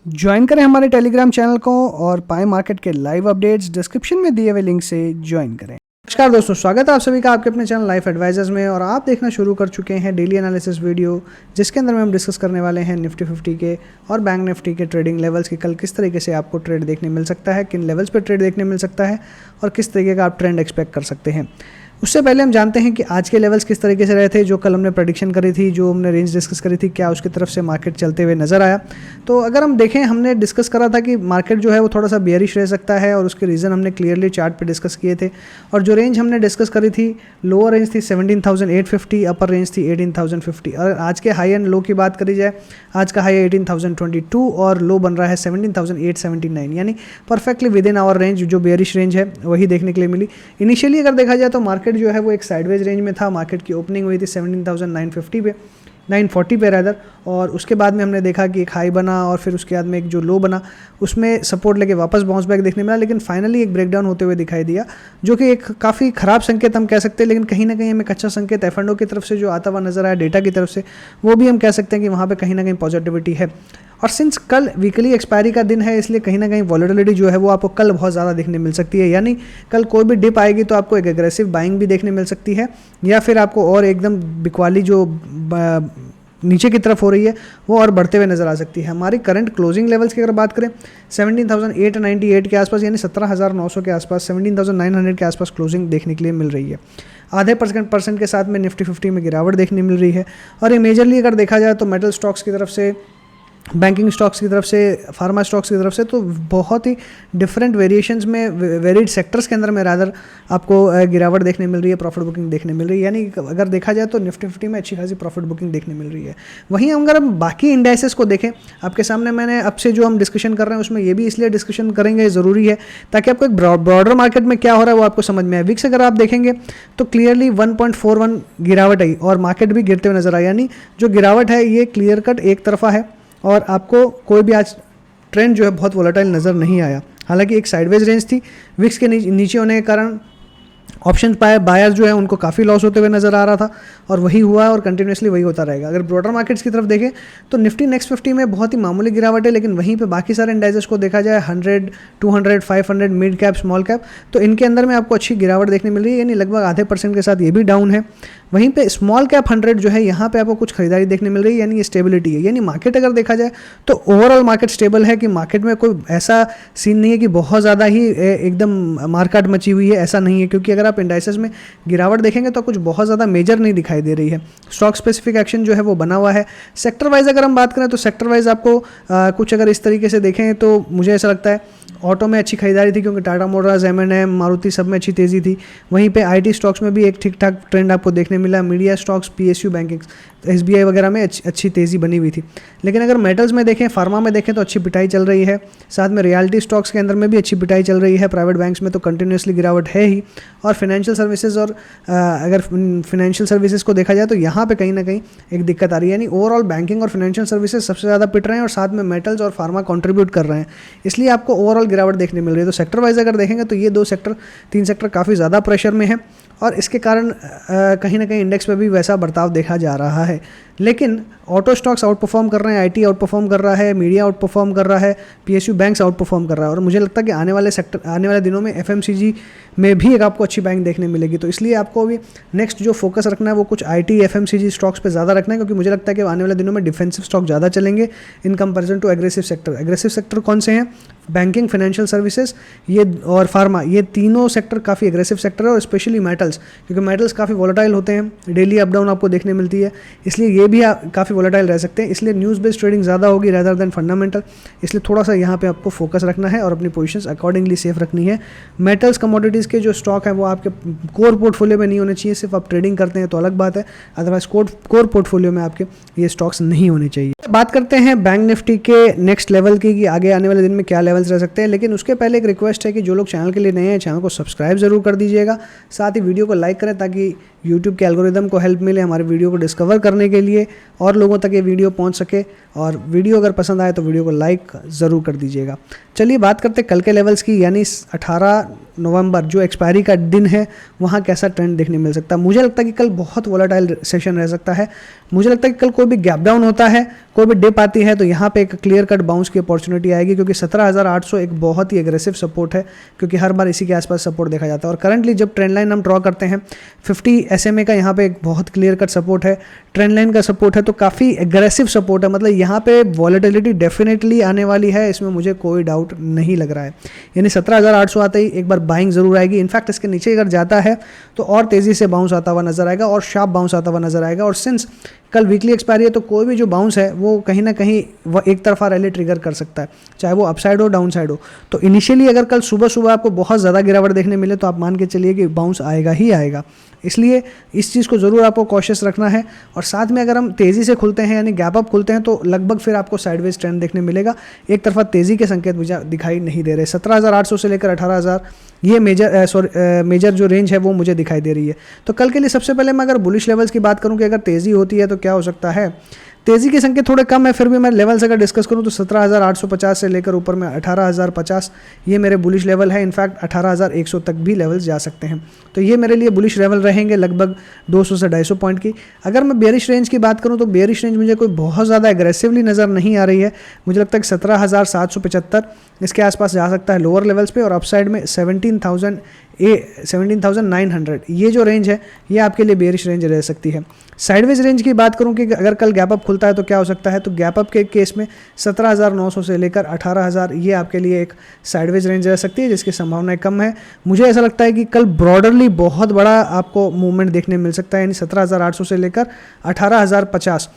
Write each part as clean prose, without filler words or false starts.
Join करें हमारे Telegram channel को और पाएं मार्केट के लाइव अपडेट्स। डिस्क्रिप्शन में दिए हुए लिंक से ज्वाइन करें। नमस्कार दोस्तों, स्वागत है आप सभी का आपके अपने चैनल लाइफ एडवाइजर्स में। और आप देखना शुरू कर चुके हैं डेली एनालिसिस वीडियो, जिसके अंदर में हम डिस्कस करने वाले हैं निफ्टी 50 के और बैंक निफ्टी के ट्रेडिंग लेवल्स की कल किस तरीके से आपको ट्रेड देखने मिल सकता है, किन लेवल्स पर ट्रेड देखने मिल सकता है और किस तरीके का आप ट्रेंड एक्सपेक्ट कर सकते हैं। उससे पहले हम जानते हैं कि आज के लेवल्स किस तरीके से रहे थे, जो कल हमने प्रेडिक्शन करी थी, जो हमने रेंज डिस्कस करी थी, क्या उसकी तरफ से मार्केट चलते हुए नजर आया। तो अगर हम देखें, हमने डिस्कस करा था कि मार्केट जो है वो थोड़ा सा बेयरिश रह सकता है और उसके रीज़न हमने क्लियरली चार्ट पे डिस्कस किए थे। और जो रेंज हमने डिस्कस करी थी, लोअर रेंज थी 17,850, अपर रेंज थी 18,050। और आज के हाई एंड लो की बात करी जाए, आज का हाई 18,022 और लो बन रहा है 17,879, यानी perfectly within our range. जो बेयरिश रेंज है वही देखने के लिए मिली। इनिशियली अगर देखा जाए तो मार्केट जो है वो एक साइडवेज रेंज में था। मार्केट की ओपनिंग हुई थी 17,950 पे, 940 पे रैदर, और उसके बाद में हमने देखा कि एक हाई बना और फिर उसके बाद में एक जो लो बना, उसमें सपोर्ट लेके वापस बाउंस बैक देखने मिला, लेकिन फाइनली एक ब्रेकडाउन होते हुए दिखाई दिया, जो कि एक काफ़ी ख़राब संकेत हम कह सकते हैं। लेकिन कहीं ना कहीं हमें एक अच्छा संकेत F&O की तरफ से जो आता हुआ नजर आया, डेटा की तरफ से, वो भी हम कह सकते हैं कि वहाँ पर कहीं ना कहीं पॉजिटिविटी है। और सिंस कल वीकली एक्सपायरी का दिन है, इसलिए कहीं ना कहीं वॉलेटिलिटी जो है वो आपको कल बहुत ज़्यादा देखने मिल सकती है। यानी कल कोई भी डिप आएगी तो आपको एक एग्रेसिव बाइंग भी देखने मिल सकती है, या फिर आपको और एकदम बिकवाली जो नीचे की तरफ हो रही है वो और बढ़ते हुए नजर आ सकती है। हमारी करंट क्लोजिंग लेवल्स की अगर बात करें, 17,898 के आसपास, यानी 17,900 के आसपास, 17,900 के आसपास क्लोजिंग देखने के लिए मिल रही है। आधे परसेंट के साथ में निफ्टी 50 में गिरावट देखने मिल रही है। और ये मेजरली अगर देखा जाए तो मेटल स्टॉक्स की तरफ से, बैंकिंग स्टॉक्स की तरफ से, फार्मा स्टॉक्स की तरफ से, तो बहुत ही डिफरेंट वेरिएशंस में, वेरिड सेक्टर्स के अंदर में रादर आपको गिरावट देखने मिल रही है, प्रॉफिट बुकिंग देखने मिल रही है। यानी अगर देखा जाए तो निफ्टी 50 में अच्छी खासी प्रॉफिट बुकिंग देखने मिल रही है। वहीं अगर हम बाकी इंडाइसेस को देखें, आपके सामने मैंने अब से जो हम डिस्कशन कर रहे हैं उसमें ये भी इसलिए डिस्कशन करेंगे, ज़रूरी है ताकि आपको एक ब्रॉडर मार्केट में क्या हो रहा है वो आपको समझ में आए। विक्स अगर आप देखेंगे तो क्लियरली 1.41 गिरावट आई और मार्केट भी गिरते हुए नजर आया। यानी जो गिरावट है ये क्लियर कट एक तरफा है और आपको कोई भी आज ट्रेंड जो है बहुत वोलेटाइल नज़र नहीं आया। हालांकि एक साइडवेज रेंज थी, विक्स के नीचे होने के कारण ऑप्शन बायर्स जो है उनको काफ़ी लॉस होते हुए नजर आ रहा था, और वही हुआ है और कंटिन्यूसली वही होता रहेगा। अगर ब्रॉडर मार्केट्स की तरफ देखें तो निफ्टी नेक्स्ट 50 में बहुत ही मामूली गिरावट है, लेकिन वहीं पे बाकी सारे इंडाइसेस को देखा जाए 100, 200, 500, मिड कैप, स्मॉल कैप, तो इनके अंदर में आपको अच्छी गिरावट देखने मिल रही है, यानी लगभग आधे % के साथ ये भी डाउन है। वहीं पे स्मॉल कैप 100 जो है, यहाँ पे आपको कुछ खरीदारी देखने मिल रही है, यानी ये स्टेबिलिटी है। यानी मार्केट अगर देखा जाए तो ओवरऑल मार्केट स्टेबल है, कि मार्केट में कोई ऐसा सीन नहीं है कि बहुत ज़्यादा ही एकदम मार्केट मची हुई है, ऐसा नहीं है। क्योंकि अगर आप इंडाइसेस में गिरावट देखेंगे तो कुछ बहुत ज़्यादा मेजर नहीं दिखाई दे रही है। स्टॉक स्पेसिफिक एक्शन जो है वो बना हुआ है। सेक्टर वाइज अगर हम बात करें तो सेक्टर वाइज आपको कुछ अगर इस तरीके से देखें तो मुझे ऐसा लगता है ऑटो में अच्छी खरीदारी थी, क्योंकि टाटा मोटर्स, M&M, मारुति सब में अच्छी तेज़ी थी। वहीं पे IT स्टॉक्स में भी एक ठीक ठाक ट्रेंड आपको देखने मिला। Media stocks, PSU, banking, SBI वगैरह में अच्छी तेज़ी बनी हुई थी। लेकिन अगर मेटल्स में देखें, फार्मा में देखें तो अच्छी पिटाई चल रही है। साथ में रियल्टी स्टॉक्स के अंदर में भी अच्छी पिटाई चल रही है। प्राइवेट बैंक्स में तो कंटिन्यूसली गिरावट है ही। और फाइनेंशियल सर्विसेज, और अगर फाइनेंशियल सर्विसेज को देखा जाए तो यहाँ पे कहीं ना कहीं एक दिक्कत आ रही है। यानी ओवरऑल बैंकिंग और फाइनेंशियल सर्विसेज सबसे ज़्यादा पिट रहे हैं और साथ में मेटल्स और फार्मा कंट्रीब्यूट कर रहे हैं, इसलिए आपको ओवरऑल गिरावट देखने मिल रही है। तो सेक्टर वाइज अगर देखेंगे तो ये 3 सेक्टर काफ़ी ज़्यादा प्रेशर में है, और इसके कारण कहीं ना कहीं इंडेक्स में भी वैसा बर्ताव देखा जा रहा है। लेकिन ऑटो स्टॉक्स आउट परफॉर्म कर रहे हैं, IT आउट परफॉर्म कर रहा है, मीडिया आउट परफॉर्म कर रहा है, PSU बैंक्स आउट परफॉर्म कर रहा है। और मुझे लगता है कि आने वाले दिनों में FMCG में भी एक आपको अच्छी बैंक देखने मिलेगी। तो इसलिए आपको अभी नेक्स्ट जो फोकस रखना है वो कुछ IT, FMCG स्टॉक्स पे ज़्यादा रखना है, क्योंकि मुझे लगता है कि आने वाले दिनों में डिफेंसिव स्टॉक ज़्यादा चलेंगे in comparison to aggressive sector. Aggressive sector कौन से हैं? बैंकिंग, फाइनेंशियल सर्विसेज ये और फार्मा, ये तीनों सेक्टर काफ़ी एग्रेसिव सेक्टर है। और स्पेशली मेटल्स, क्योंकि मेटल्स काफ़ी वॉलेटाइल होते हैं, डेली अप डाउन आपको देखने मिलती है, इसलिए ये भी काफ़ी वॉलेटाइल रह सकते हैं। इसलिए न्यूज़ बेस्ड ट्रेडिंग ज़्यादा होगी रेदर देन फंडामेंटल, इसलिए थोड़ा सा यहाँ पे आपको फोकस रखना है और अपनी पोजीशंस अकॉर्डिंगली सेफ रखनी है। मेटल्स, कमोडिटीज़ के जो स्टॉक हैं वो आपके कोर पोर्टफोलियो में नहीं होने चाहिए। सिर्फ आप ट्रेडिंग करते हैं तो अलग बात है, अदरवाइज कोर पोर्टफोलियो में आपके ये स्टॉक्स नहीं होने चाहिए। बात करते हैं बैंक निफ्टी के नेक्स्ट लेवल की, कि आगे आने वाले दिन में क्या लेवल्स रह सकते हैं। लेकिन उसके पहले एक रिक्वेस्ट है कि जो लोग चैनल के लिए नए हैं, चैनल को सब्सक्राइब जरूर कर दीजिएगा, साथ ही वीडियो को लाइक करें ताकि यूट्यूब के एल्गोरिदम को हेल्प मिले, हमारे वीडियो को डिस्कवर करने के लिए, और लोगों तक ये वीडियो पहुंच सके। और वीडियो अगर पसंद आए तो वीडियो को लाइक ज़रूर कर दीजिएगा। चलिए बात करते हैं कल के लेवल्स की, यानी 18 नवंबर जो एक्सपायरी का दिन है वहाँ कैसा ट्रेंड देखने मिल सकता है। मुझे लगता है कि कल बहुत वोलेटाइल सेशन रह सकता है। मुझे लगता है कि कल कोई भी गैप डाउन होता है, कोई भी डिप आती है, तो यहाँ पे एक क्लियर कट बाउंस की अपॉर्चुनिटी आएगी, क्योंकि 17,800 एक बहुत ही एग्रेसिव सपोर्ट है, क्योंकि हर बार इसी के आसपास सपोर्ट देखा जाता है। और करंटली जब ट्रेंड लाइन हम ड्रॉ करते हैं 50 SMA का यहाँ पे एक बहुत क्लियर कट सपोर्ट है, ट्रेंड लाइन का सपोर्ट है, तो काफ़ी एग्रेसिव सपोर्ट है। मतलब यहाँ पे वॉलेटिलिटी डेफिनेटली आने वाली है, इसमें मुझे कोई डाउट नहीं लग रहा है। यानी 17,800 आते ही एक बार बाइंग ज़रूर आएगी। इनफैक्ट इसके नीचे अगर जाता है तो और तेज़ी से बाउंस आता हुआ नजर आएगा, और शार्प बाउंस आता हुआ नजर आएगा। और सिंस कल वीकली एक्सपायरी है तो कोई भी जो बाउंस है वो कहीं ना कहीं वह एक तरफा रैली ट्रिगर कर सकता है, चाहे वो अपसाइड हो डाउन साइड हो। तो इनिशियली अगर कल सुबह सुबह आपको बहुत ज़्यादा गिरावट देखने मिले तो आप मान के चलिए कि बाउंस आएगा ही आएगा। इसलिए इस चीज़ को ज़रूर आपको कॉशियस रखना है। और साथ में अगर हम तेज़ी से खुलते हैं यानी गैप अप खुलते हैं तो लगभग फिर आपको साइडवेज ट्रेंड देखने मिलेगा, एक तरफा तेज़ी के संकेत दिखाई नहीं दे रहे। 17,800 से लेकर 18,000 ये मेजर जो रेंज है वो मुझे दिखाई दे रही है। तो कल के लिए सबसे पहले मैं अगर बुलिश लेवल्स की बात करूं कि अगर तेज़ी होती है तो क्या हो सकता है, तेज़ी के संकेत थोड़े कम है, फिर भी मैं लेवल्स अगर डिस्कस करूं तो 17,850 से लेकर ऊपर में 18,050 ये मेरे बुलिश लेवल है। इनफैक्ट 18,100 तक भी लेवल्स जा सकते हैं, तो ये मेरे लिए बुलिश लेवल रहेंगे लगभग 200 से 250 पॉइंट की। अगर मैं बेयरिश रेंज की बात करूं तो बेयरिश रेंज मुझे कोई बहुत ज़्यादा एग्रेसिवली नज़र नहीं आ रही है। मुझे लगता है कि 17,775 इसके आसपास जा सकता है लोअर लेवल्स पे, और अपसाइड में 17,900 ये जो रेंज है ये आपके लिए बेयरिश रेंज रह सकती है। साइडवेज रेंज की बात करूं कि अगर कल गैप अप खुलता है तो क्या हो सकता है, तो गैप अप के केस में 17,900 से लेकर 18,000 ये आपके लिए एक साइडवेज रेंज रह सकती है, जिसकी संभावनाएं कम है। मुझे ऐसा लगता है कि कल ब्रॉडरली बहुत बड़ा आपको मूवमेंट देखने मिल सकता है, यानी 17,800 से लेकर 18,050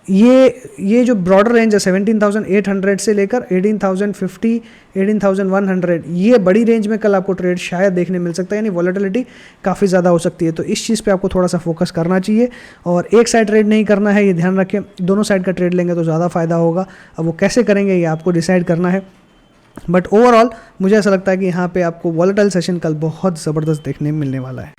ये जो ब्रॉडर रेंज है 17,800 से लेकर 18,050 18,100 ये बड़ी रेंज में कल आपको ट्रेड शायद देखने मिल सकता है, यानी वॉलेटिलिटी काफ़ी ज़्यादा हो सकती है। तो इस चीज़ पे आपको थोड़ा सा फोकस करना चाहिए और एक साइड ट्रेड नहीं करना है, ये ध्यान रखें। दोनों साइड का ट्रेड लेंगे तो ज़्यादा फ़ायदा होगा। अब वो कैसे करेंगे ये आपको डिसाइड करना है, बट ओवरऑल मुझे ऐसा लगता है कि यहाँ पे आपको वॉलेटाइल सेशन कल बहुत ज़बरदस्त देखने मिलने वाला है।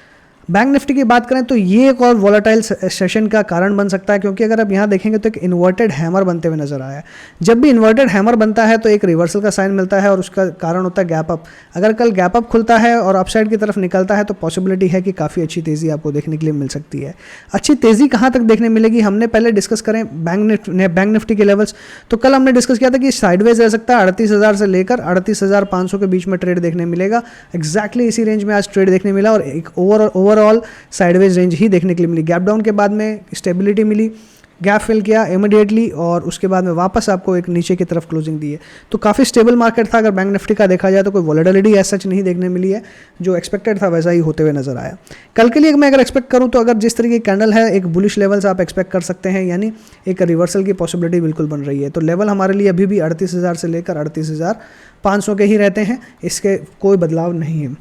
बैंक निफ्टी की बात करें तो ये एक और वॉलेटाइल सेशन का कारण बन सकता है, क्योंकि अगर आप यहाँ देखेंगे तो एक इन्वर्टेड हैमर बनते हुए नजर आया है। जब भी इन्वर्टेड हैमर बनता है तो एक रिवर्सल का साइन मिलता है और उसका कारण होता है गैप अप। अगर कल गैप अप खुलता है और अपसाइड की तरफ निकलता है तो पॉसिबिलिटी है कि काफ़ी अच्छी तेज़ी आपको देखने के लिए मिल सकती है। अच्छी तेज़ी कहाँ तक देखने मिलेगी, हमने पहले डिस्कस करें बैंक निफ्टी के लेवल्स, तो कल हमने डिस्कस किया था कि साइडवेज रह सकता है 38,000 से लेकर 38,500 के बीच में ट्रेड देखने मिलेगा। एग्जैक्टली इसी रेंज में आज ट्रेड देखने मिला और एक ओवरऑल साइडवेज रेंज ही देखने के लिए मिली। गैप डाउन के बाद में स्टेबिलिटी मिली, गैप फिल किया इमीडिएटली और उसके बाद में वापस आपको एक नीचे की तरफ क्लोजिंग दी है। तो काफ़ी स्टेबल मार्केट था। अगर बैंक निफ्टी का देखा जाए तो कोई वॉलेटिलिटी ऐसा सच नहीं देखने मिली है, जो एक्सपेक्टेड था वैसा ही होते हुए नजर आया। कल के लिए मैं अगर एक्सपेक्ट करूं तो अगर जिस तरीके की कैंडल है एक बुलिश लेवल्स आप एक्सपेक्ट कर सकते हैं, यानी एक रिवर्सल की पॉसिबिलिटी बिल्कुल बन रही है। तो लेवल हमारे लिए अभी भी 38,000 से लेकर 38,500 के ही रहते हैं, इसके कोई बदलाव नहीं है।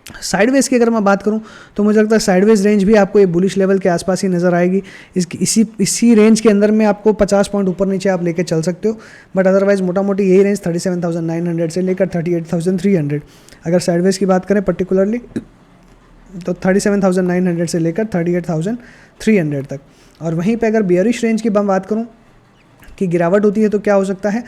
साइडवेज की अगर मैं बात करूं तो मुझे लगता है साइडवेज रेंज भी आपको ये बुलिश लेवल के आसपास ही नज़र आएगी। इसी रेंज के अंदर में आपको 50 पॉइंट ऊपर नीचे आप लेके चल सकते हो, बट अदरवाइज मोटा मोटी यही रेंज 37,900 से लेकर 38,300। अगर साइडवेज की बात करें पर्टिकुलरली तो 37,900 से लेकर 38,300 तक। और वहीं पे अगर बियरिश रेंज की मैं बात करूँ कि गिरावट होती है तो क्या हो सकता है,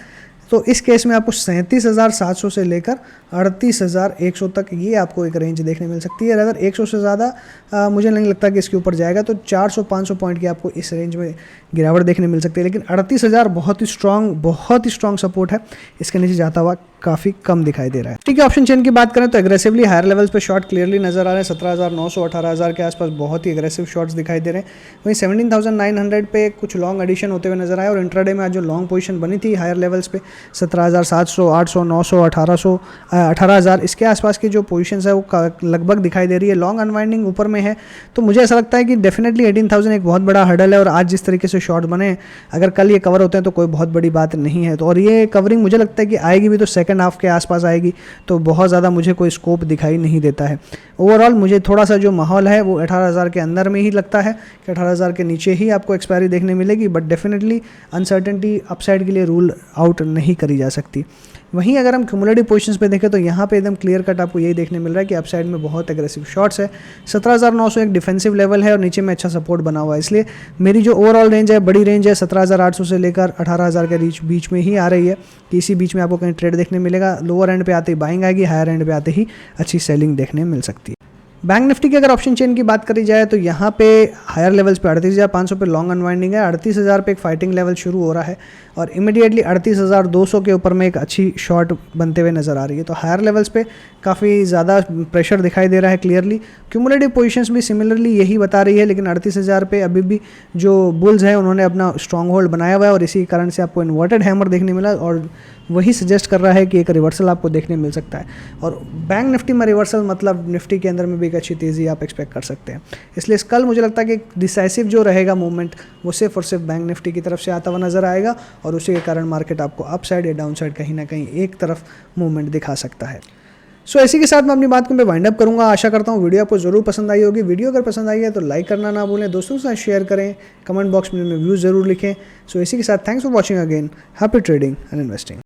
तो इस केस में आपको 37,700 से लेकर 38,100 तक ये आपको एक रेंज देखने मिल सकती है। अगर 100 से ज़्यादा मुझे नहीं लगता कि इसके ऊपर जाएगा, तो 400-500 पॉइंट की आपको इस रेंज में गिरावट देखने मिल सकती है। लेकिन 38,000 बहुत ही स्ट्रॉन्ग सपोर्ट है, इसके नीचे जाता हुआ काफ़ी कम दिखाई दे रहा है। ठीक है, ऑप्शन चेन की बात करें तो एग्रेसिवली हायर लेवल्स पे शॉर्ट क्लियरली नजर आ रहे हैं। 17,900 18,000 के आसपास बहुत ही एग्रेसिव शॉट्स दिखाई दे रहे हैं। वहीं 17,900 पे कुछ लॉन्ग एडिशन होते हुए नजर आए और इंट्राडे में आज जो लॉन्ग पोजीशन बनी थी हायर लेवल्स पे 17,700 800 900 1800 18,000 इसके आसपास की जो पोजीशंस है वो लगभग दिखाई दे रही है। लॉन्ग अनवाइंडिंग ऊपर में है, तो मुझे ऐसा लगता है कि डेफिनेटली 18,000 एक बहुत बड़ा हर्डल है और आज जिस तरीके से शॉर्ट बने हैं अगर कल ये कवर होते हैं तो कोई बहुत बड़ी बात नहीं है। तो और ये कवरिंग मुझे लगता है कि आएगी भी तो सेकंड हाफ के आसपास आएगी, तो बहुत ज़्यादा मुझे कोई स्कोप दिखाई नहीं देता है। ओवरऑल मुझे थोड़ा सा जो माहौल है वो 18,000 के अंदर में ही लगता है कि 18,000 के नीचे ही आपको एक्सपायरी देखने मिलेगी, बट डेफिनेटली अनसर्टेनिटी अपसाइड के लिए रूल आउट नहीं करी जा सकती। वहीं अगर हम क्यूमुलेटिव पोजीशंस पे देखें तो यहाँ पे एकदम क्लियर कट आपको यही देखने मिल रहा है कि अपसाइड में बहुत एग्रेसिव शॉट्स है। 17,900 एक डिफेंसिव लेवल है और नीचे में अच्छा सपोर्ट बना हुआ है, इसलिए मेरी जो ओवरऑल रेंज है, बड़ी रेंज है 17,800 से लेकर 18,000 के बीच में ही आ रही है कि इसी बीच में आपको कहीं ट्रेड देखने मिलेगा। लोअर एंड पे आते ही बाइंग आएगी, हायर एंड पे आते ही अच्छी सेलिंग देखने मिल सकती है। बैंक निफ्टी की अगर ऑप्शन चेन की बात करी जाए तो यहाँ पे हायर लेवल्स पे 38,500 पे लॉन्ग अनवाइंडिंग है, 38,000 पे एक फाइटिंग लेवल शुरू हो रहा है और इमीडिएटली 38,200 के ऊपर में एक अच्छी शॉट बनते हुए नज़र आ रही है। तो हायर लेवल्स पे काफ़ी ज़्यादा प्रेशर दिखाई दे रहा है क्लियरली। क्यूमुलेटिव पोजीशंस भी सिमिलरली यही बता रही है, लेकिन 38,000 पे अभी भी जो बुल्स हैं उन्होंने अपना स्ट्रॉन्ग होल्ड बनाया हुआ है और इसी कारण से आपको इन्वर्टेड हैमर देखने मिला और वही सजेस्ट कर रहा है कि एक रिवर्सल आपको देखने मिल सकता है। और बैंक निफ्टी में रिवर्सल मतलब निफ्टी के अंदर में भी एक अच्छी तेज़ी आप एक्सपेक्ट कर सकते हैं। इसलिए कल मुझे लगता है कि डिसाइसिव जो रहेगा मूवमेंट वो सिर्फ और सिर्फ बैंक निफ्टी की तरफ से आता हुआ नजर आएगा और उसी के कारण मार्केट आपको अप साइड या डाउन साइड कहीं ना कहीं एक तरफ मूवमेंट दिखा सकता है। सो इसी के साथ मैं अपनी बात को मैं वाइंड अप करूंगा। आशा करता हूँ वीडियो आपको जरूर पसंद आई होगी। वीडियो अगर पसंद आई है तो लाइक करना ना भूलें, दोस्तों के साथ शेयर करें, कमेंट बॉक्स में व्यूज़ जरूर लिखें। सो इसी के साथ thanks for watching again. Happy trading and investing.